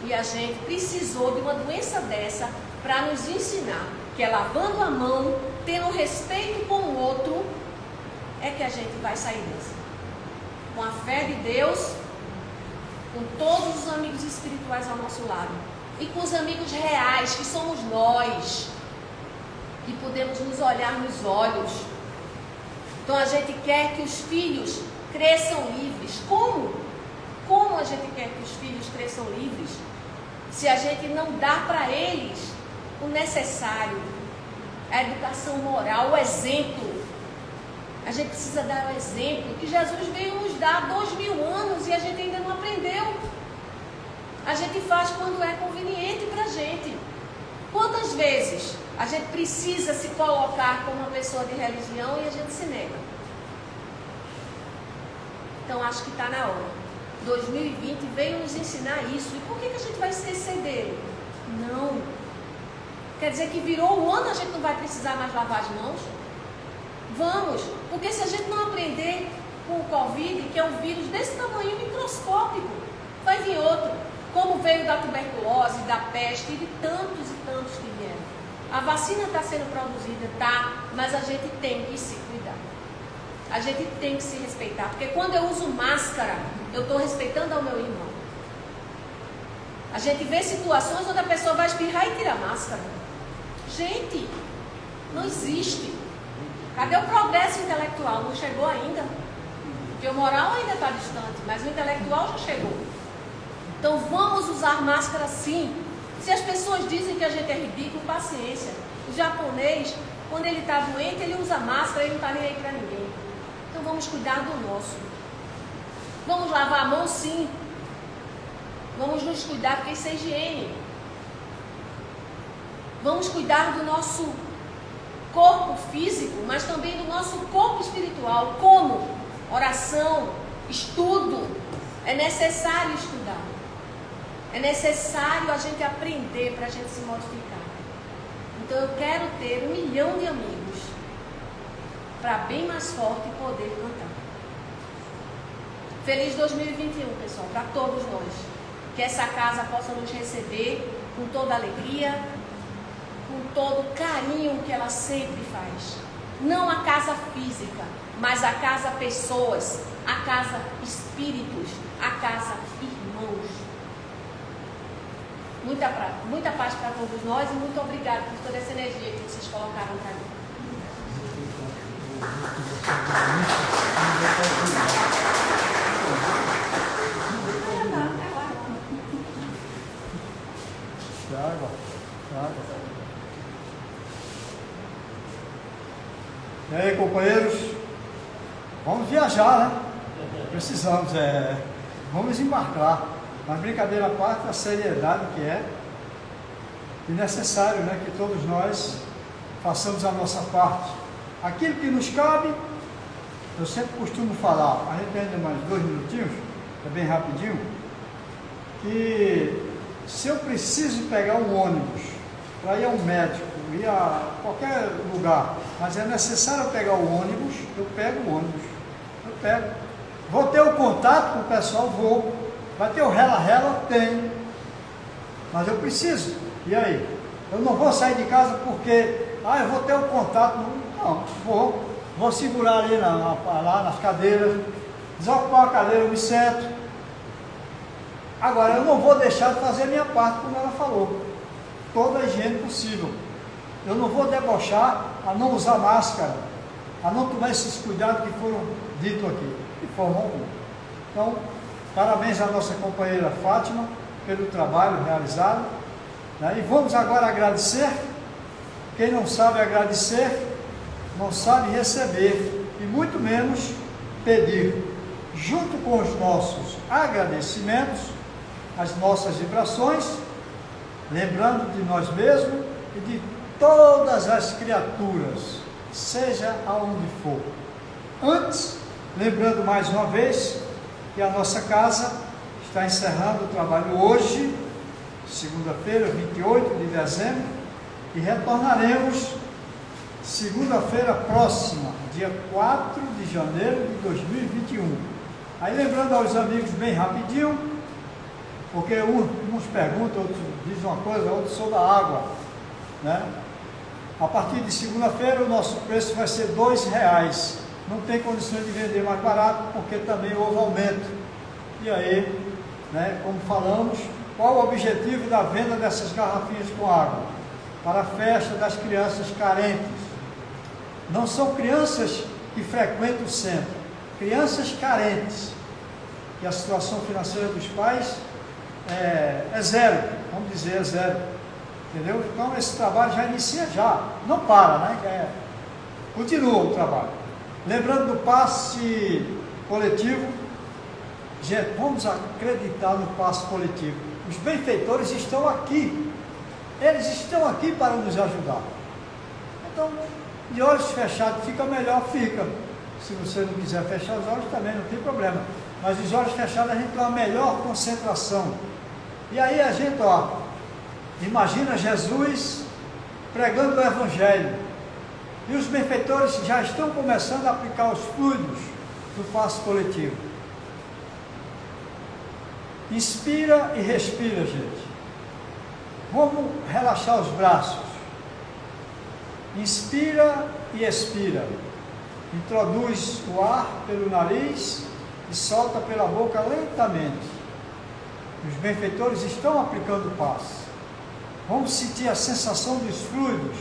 E a gente precisou de uma doença dessa para nos ensinar que é lavando a mão, tendo respeito com o outro, é que a gente vai sair dessa. Com a fé de Deus, com todos os amigos espirituais ao nosso lado e com os amigos reais, que somos nós, que podemos nos olhar nos olhos Então a gente quer que os filhos cresçam livres. Como? Como a gente quer que os filhos cresçam livres se a gente não dá para eles o necessário, a educação moral, o exemplo? A gente precisa dar o exemplo que Jesus veio nos dar há 2000 anos e a gente ainda não aprendeu. A gente faz quando é conveniente para a gente. Quantas vezes a gente precisa se colocar como uma pessoa de religião e a gente se nega? Então acho que está na hora. 2020 veio nos ensinar isso. E por que a gente vai esquecer dele? Não. Quer dizer que virou o ano, a gente não vai precisar mais lavar as mãos? Vamos. Porque se a gente não aprender com o Covid, que é um vírus desse tamanho microscópico, vai vir outro. Como veio da tuberculose, da peste e de tantos e tantos que vieram. A vacina está sendo produzida, tá, mas a gente tem que se cuidar. A gente tem que se respeitar, porque quando eu uso máscara, eu estou respeitando ao meu irmão. A gente vê situações onde a pessoa vai espirrar e tira a máscara. Gente, não existe. Cadê o progresso intelectual? Não chegou ainda. Porque o moral ainda está distante, mas o intelectual já chegou. Então vamos usar máscara sim. Se as pessoas dizem que a gente é ridículo, paciência. O japonês, quando ele está doente, ele usa máscara, ele não está nem aí para ninguém. Então vamos cuidar do nosso. Vamos lavar a mão sim. Vamos nos cuidar, porque isso é higiene. Vamos cuidar do nosso corpo físico, mas também do nosso corpo espiritual. Como? Oração, estudo. É necessário estudar. É necessário a gente aprender para a gente se modificar. Então eu quero ter 1 milhão de amigos para bem mais forte poder cantar. Feliz 2021, pessoal, para todos nós. Que essa casa possa nos receber com toda alegria, com todo o carinho que ela sempre faz. Não a casa física, mas a casa pessoas, a casa espíritos, a casa irmãos. Muita paz para todos nós e muito obrigado por toda essa energia que vocês colocaram para mim. E aí, companheiros, vamos viajar, né? Precisamos, vamos embarcar. Mas brincadeira à parte, a seriedade que é, e necessário, né, que todos nós façamos a nossa parte. Aquilo que nos cabe, eu sempre costumo falar, a gente tem ainda mais 2 minutinhos, é bem rapidinho, que se eu preciso pegar um ônibus para ir a um médico, ir a qualquer lugar, mas é necessário pegar o ônibus, eu pego o ônibus, eu pego. Vou ter o contato com o pessoal, vou. Vai ter o rela-rela? Tem. Mas eu preciso. E aí? Eu não vou sair de casa porque, eu vou ter o contato. Não, vou segurar ali lá nas cadeiras, desocupar a cadeira, eu me sento. Agora, eu não vou deixar de fazer a minha parte, como ela falou. Toda a higiene possível. Eu não vou debochar a não usar máscara, a não tomar esses cuidados que foram ditos aqui, de forma alguma. Então, parabéns à nossa companheira Fátima pelo trabalho realizado, né? E vamos agora agradecer. Quem não sabe agradecer, não sabe receber, e muito menos pedir. Junto com os nossos agradecimentos, as nossas vibrações, lembrando de nós mesmos e de todas as criaturas, seja aonde for. Antes, lembrando mais uma vez que a nossa casa está encerrando o trabalho hoje, segunda-feira, 28 de dezembro, e retornaremos segunda-feira próxima, dia 4 de janeiro de 2021. Aí lembrando aos amigos bem rapidinho, porque uns perguntam, outros dizem uma coisa, outros sobre a água, né? A partir de segunda-feira o nosso preço vai ser R$2. Não tem condições de vender mais barato, porque também houve aumento. E aí, né, como falamos, qual o objetivo da venda dessas garrafinhas com água? Para a festa das crianças carentes. Não são crianças que frequentam o centro, crianças carentes, e a situação financeira dos pais é zero, vamos dizer, é zero, entendeu? Então esse trabalho já inicia já, não para, né? Continua o trabalho. Lembrando do passe coletivo, gente, vamos acreditar no passe coletivo. Os benfeitores estão aqui, eles estão aqui para nos ajudar. Então, de olhos fechados fica melhor, fica. Se você não quiser fechar os olhos também não tem problema. Mas os olhos fechados a gente tem uma melhor concentração. E aí a gente, imagina Jesus pregando o Evangelho. E os benfeitores já estão começando a aplicar os fluidos do passe coletivo. Inspira e respira, gente. Vamos relaxar os braços. Inspira e expira. Introduz o ar pelo nariz e solta pela boca lentamente. Os benfeitores estão aplicando o passe. Vamos sentir a sensação dos fluidos.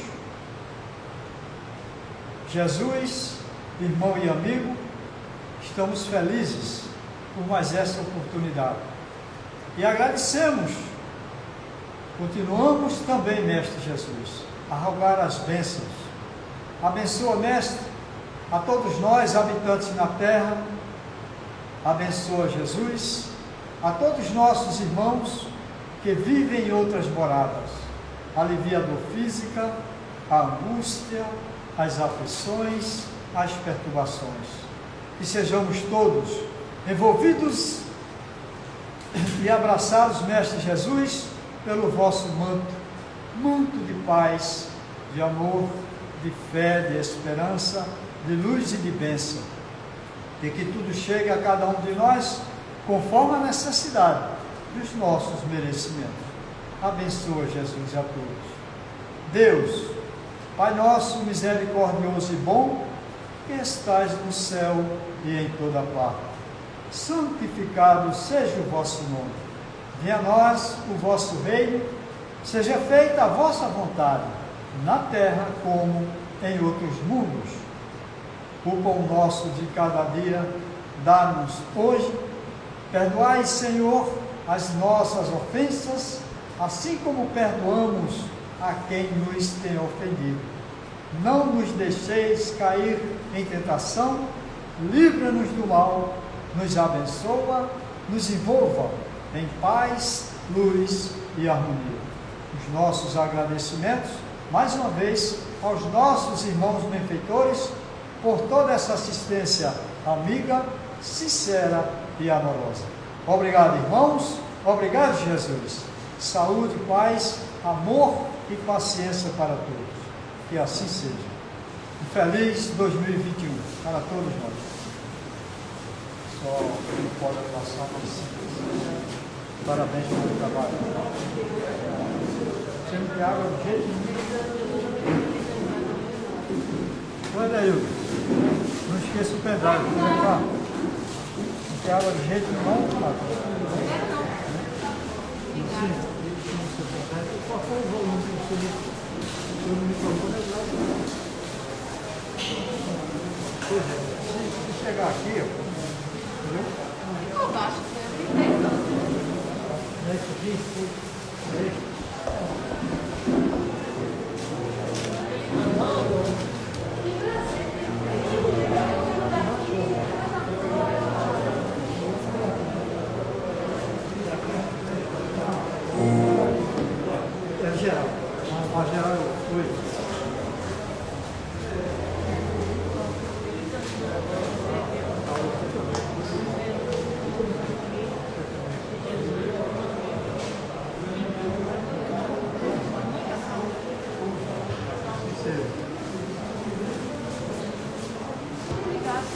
Jesus, irmão e amigo, estamos felizes por mais essa oportunidade. E agradecemos. Continuamos também, Mestre Jesus, a rogar as bênçãos. Abençoa, Mestre, a todos nós, habitantes na terra. Abençoa, Jesus, a todos nossos irmãos que vivem em outras moradas. Alivia a dor física, a angústia, as aflições, as perturbações. Que sejamos todos envolvidos e abraçados, Mestre Jesus, pelo vosso manto de paz, de amor, de fé, de esperança, de luz e de bênção. E que tudo chegue a cada um de nós conforme a necessidade dos nossos merecimentos. Abençoa, Jesus, a todos. Deus, Pai nosso, misericordioso e bom, que estais no céu e em toda parte, santificado seja o vosso nome. Venha a nós o vosso reino, seja feita a vossa vontade, na terra como em outros mundos. O pão nosso de cada dia, dá-nos hoje. Perdoai, Senhor, as nossas ofensas, assim como perdoamos a quem nos tem ofendido. Não nos deixeis cair em tentação, livra-nos do mal, nos abençoa, nos envolva em paz, luz e harmonia. Os nossos agradecimentos, mais uma vez, aos nossos irmãos benfeitores, por toda essa assistência amiga, sincera e amorosa. Obrigado, irmãos. Obrigado, Jesus. Saúde, paz, amor e paciência para todos. Que assim seja. Um feliz 2021 para todos nós. Só não pode passar mais. Parabéns pelo trabalho. Você não tem água do jeito nenhum. Olha aí, não esqueça o pendrive. Não tem água de jeito nenhum, Fábio. Qual foi o volume que você no microfone? Pois é, se chegar aqui, entendeu? Não, baixo, né? É isso aqui, é isso. Geral. A geral foi. Obrigada.